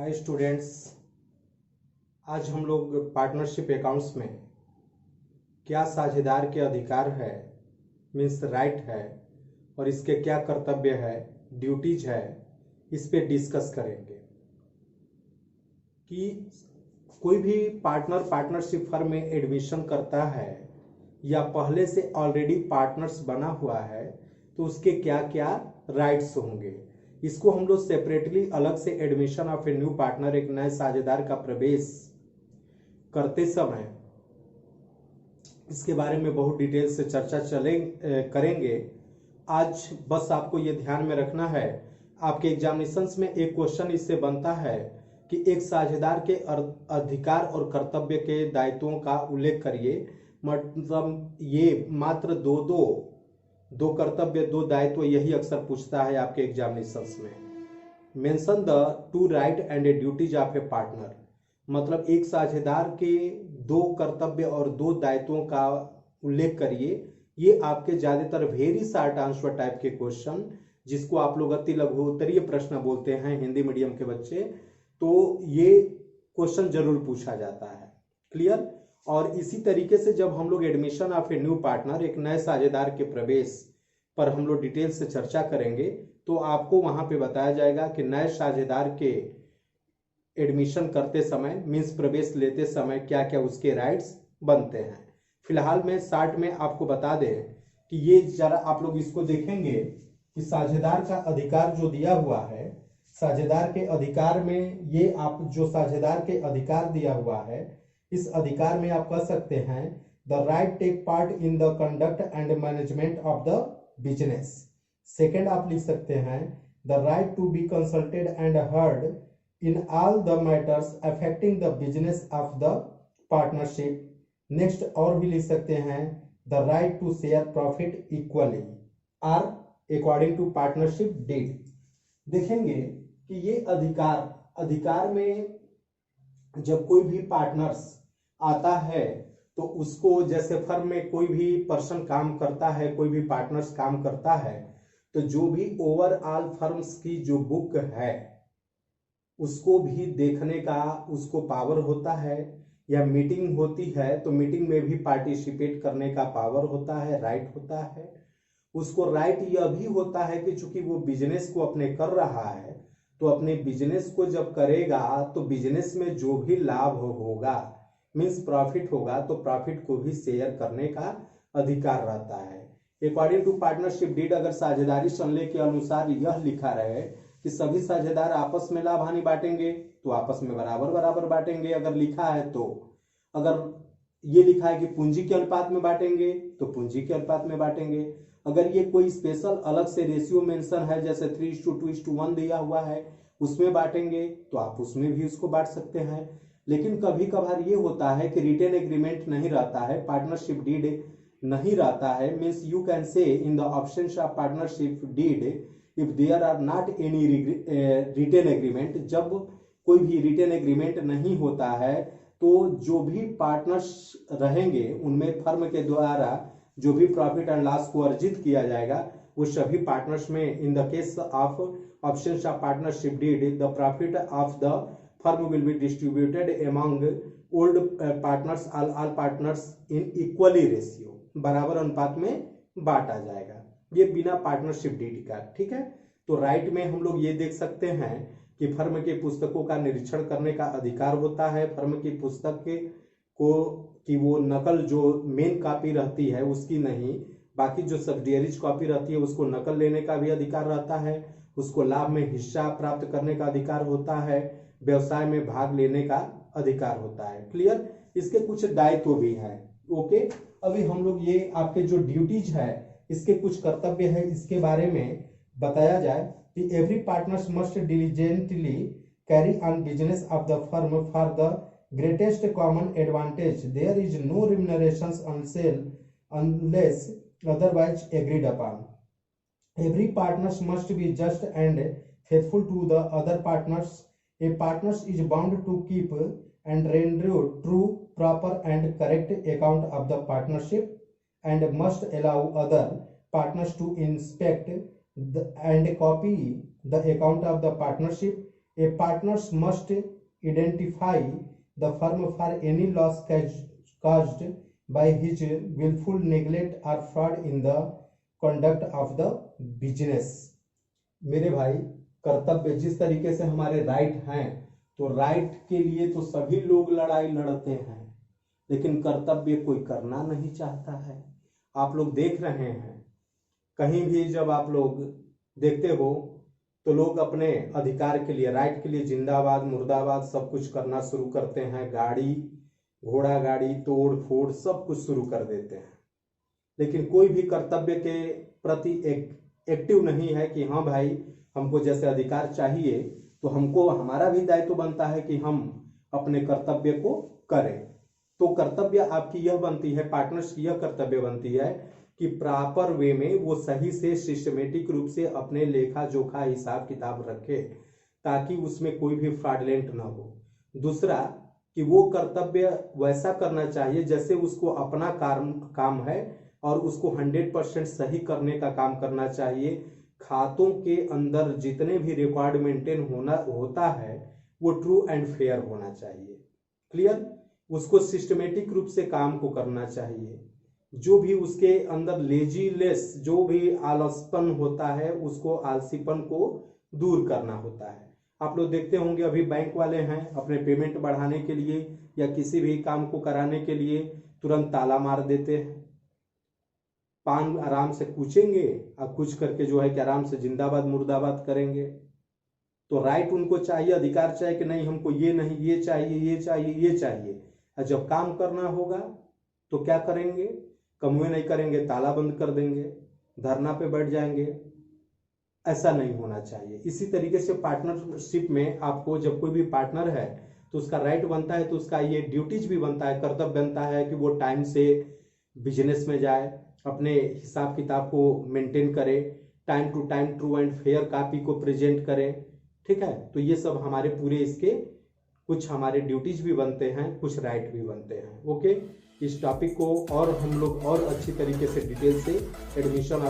Hi students, आज हम लोग पार्टनरशिप अकाउंट्स में क्या साझेदार के अधिकार है मीन्स राइट है और इसके क्या कर्तव्य है, ड्यूटीज है, इस पे डिस्कस करेंगे कि कोई भी पार्टनरशिप फर्म में एडमिशन करता है या पहले से ऑलरेडी पार्टनर्स बना हुआ है तो उसके क्या क्या राइट्स होंगे। इसको हम लोग सेपरेटली अलग से admission of a new partner, एक नए साझेदार का प्रवेश करते समय इसके बारे में बहुत डिटेल से चर्चा करेंगे। आज बस आपको ये ध्यान में रखना है, आपके एग्जामिनेशंस में एक क्वेश्चन इससे बनता है कि एक साझेदार के अधिकार और कर्तव्य के दायित्वों का उल्लेख करिए। मतलब ये मात्र दो कर्तव्य, दो दायित्व, यही अक्सर पूछता है आपके एग्जामिनेशंस में। Mention the two right and A duties of A partner, मतलब एक साझेदार के दो कर्तव्य और दो दायित्वों का उल्लेख करिए। ये आपके ज्यादातर वेरी शॉर्ट आंसर टाइप के क्वेश्चन, जिसको आप लोग अति लघु उत्तरीय प्रश्न बोलते हैं हिंदी मीडियम के बच्चे, तो ये क्वेश्चन जरूर पूछा जाता है। क्लियर। और इसी तरीके से जब हम लोग admission of a new partner, एक नए साझेदार के प्रवेश पर हम लोग डिटेल से चर्चा करेंगे, तो आपको वहां पे बताया जाएगा कि नए साझेदार के एडमिशन करते समय मीन्स प्रवेश लेते समय क्या क्या उसके राइट्स बनते हैं। फिलहाल मैं शॉर्ट में आपको बता दें कि ये जरा आप लोग इसको देखेंगे कि साझेदार का अधिकार जो दिया हुआ है, साझेदार के अधिकार में ये आप जो साझेदार के अधिकार दिया हुआ है, इस अधिकार में आप कह सकते हैं the right take part in the conduct and management of the business. Second आप लिख सकते हैं the right to be consulted and heard in all the matters affecting the business of the partnership. Next और भी लिख सकते हैं the right to share profit equally or according to partnership deed। देखेंगे कि ये अधिकार में जब कोई भी पार्टनर्स आता है तो उसको, जैसे फर्म में कोई भी पर्सन काम करता है, कोई भी पार्टनर्स काम करता है, तो जो भी ओवरऑल फर्म्स की जो बुक है उसको भी देखने का उसको पावर होता है, या मीटिंग होती है तो मीटिंग में भी पार्टिसिपेट करने का पावर होता है, राइट होता है उसको। राइट यह भी होता है कि चूंकि वो बिजनेस को अपने कर रहा है, तो अपने बिजनेस को जब करेगा तो बिजनेस में जो भी लाभ होगा मीन्स प्रॉफिट होगा, तो प्रॉफिट को भी शेयर करने का अधिकार रहता है। अकॉर्डिंग टू पार्टनरशिप डीड, अगर साझेदारी संलेख के अनुसार यह लिखा रहे कि सभी साझेदार आपस में लाभ हानि बांटेंगे तो आपस में बराबर बराबर बांटेंगे, अगर लिखा है तो। अगर ये लिखा है कि पूंजी के अनुपात में बांटेंगे तो पूंजी के अनुपात में बांटेंगे। अगर ये कोई स्पेशल अलग से रेशियो मेंशन है, जैसे 3:2:1 दिया हुआ है, उसमें बांटेंगे तो आप उसमें भी उसको बांट सकते हैं। लेकिन कभी कभार ये होता है कि रिटेन एग्रीमेंट नहीं रहता है, पार्टनरशिप डीड नहीं रहता है, means you can say in the options of partnership deed if there are not any written agreement. जब कोई भी रिटेन एग्रीमेंट नहीं होता है तो जो भी पार्टनर्स रहेंगे उनमें फर्म के द्वारा जो भी प्रॉफिट एंड लॉस को अर्जित किया जाएगा वो सभी पार्टनर्स में, in the case of options of partnership deed, the profit of the firm will be distributed among old partners, all partners in equally ratio, बराबर अनुपात में बांटा जाएगा। ये बिना पार्टनरशिप डीड का, ठीक है। तो राइट में हम लोग ये देख सकते हैं कि फर्म के पुस्तकों का निरीक्षण करने का अधिकार होता है, फर्म की पुस्तक को कि वो नकल जो मेन कॉपी रहती है उसकी नहीं, बाकी जो सब्सिडियरीज कॉपी रहती है उसको नकल लेने का भी अधिकार रहता है, उसको लाभ में हिस्सा प्राप्त करने का अधिकार होता है, व्यवसाय में भाग लेने का अधिकार होता है। क्लियर। इसके कुछ दायित्व भी है। ओके, अभी हम लोग ये आपके जो ड्यूटीज है, इसके कुछ कर्तव्य है, इसके बारे में बताया जाए कि every partners must diligently carry on business of the firm for the greatest common advantage, there is no remunerations on sale unless otherwise agreed upon. Every partners must be just and faithful to the other partners. A partner is bound to keep and render true, proper and correct account of the partnership and must allow other partners to inspect and copy the account of the partnership. A partners must identify the firm for any loss caused by his willful neglect or fraud in the conduct of the business। मेरे भाई, कर्तव्य जिस तरीके से हमारे right हैं, तो right के लिए तो सभी लोग लड़ाई लड़ते हैं, लेकिन कर्तव्य कोई करना नहीं चाहता है। आप लोग देख रहे हैं, कहीं भी जब आप लोग देखते हो तो लोग अपने अधिकार के लिए, राइट के लिए जिंदाबाद मुर्दाबाद सब कुछ करना शुरू करते हैं। गाड़ी घोड़ा गाड़ी तोड़ फोड़ सब कुछ शुरू कर देते हैं, लेकिन कोई भी कर्तव्य के प्रति एक्टिव नहीं है कि हाँ भाई हमको जैसे अधिकार चाहिए तो हमको हमारा भी दायित्व बनता है कि हम अपने कर्तव्य को करें। तो कर्तव्य आपकी यह बनती है, पार्टनर्स की यह कर्तव्य बनती है कि प्रॉपर वे में वो सही से सिस्टमेटिक रूप से अपने लेखा जोखा हिसाब किताब रखे, ताकि उसमें कोई भी फ्रॉडलेंट ना हो। दूसरा कि वो कर्तव्य वैसा करना चाहिए जैसे उसको अपना काम है और उसको 100% सही करने का काम करना चाहिए। खातों के अंदर जितने भी रिकॉर्ड मेंटेन होता है वो ट्रू एंड फेयर होना चाहिए। क्लियर? उसको सिस्टमेटिक रूप से काम को करना चाहिए। जो भी उसके अंदर लेजीलेस, जो भी आलसपन होता है, उसको आलसीपन को दूर करना होता है। आप लोग देखते होंगे अभी बैंक वाले हैं, अपने पेमेंट बढ़ाने के लिए या किसी भी काम को कराने के लिए तुरंत ताला मार देते हैं। पान आराम से कूचेंगे और कुछ करके जो है कि आराम से जिंदाबाद मुर्दाबाद करेंगे। तो राइट उनको चाहिए, अधिकार चाहिए कि नहीं हमको ये नहीं, ये चाहिए, ये चाहिए, ये चाहिए। और जब काम करना होगा तो क्या करेंगे? कमुए नहीं करेंगे, ताला बंद कर देंगे, धरना पे बैठ जाएंगे। ऐसा नहीं होना चाहिए। इसी तरीके से पार्टनरशिप में आपको जब कोई भी पार्टनर है तो उसका राइट बनता है, तो उसका ये ड्यूटीज भी बनता है, कर्तव्य बनता है कि वो टाइम से बिजनेस में जाए, अपने हिसाब किताब को मेंटेन करे, time to time true and fair copy को प्रेजेंट करे। ठीक है? तो ये सब हमारे पूरे इसके कुछ हमारे ड्यूटीज भी बनते हैं, कुछ राइट भी बनते हैं। ओके, इस टॉपिक को और हम लोग और अच्छी तरीके से डिटेल से एडमिशन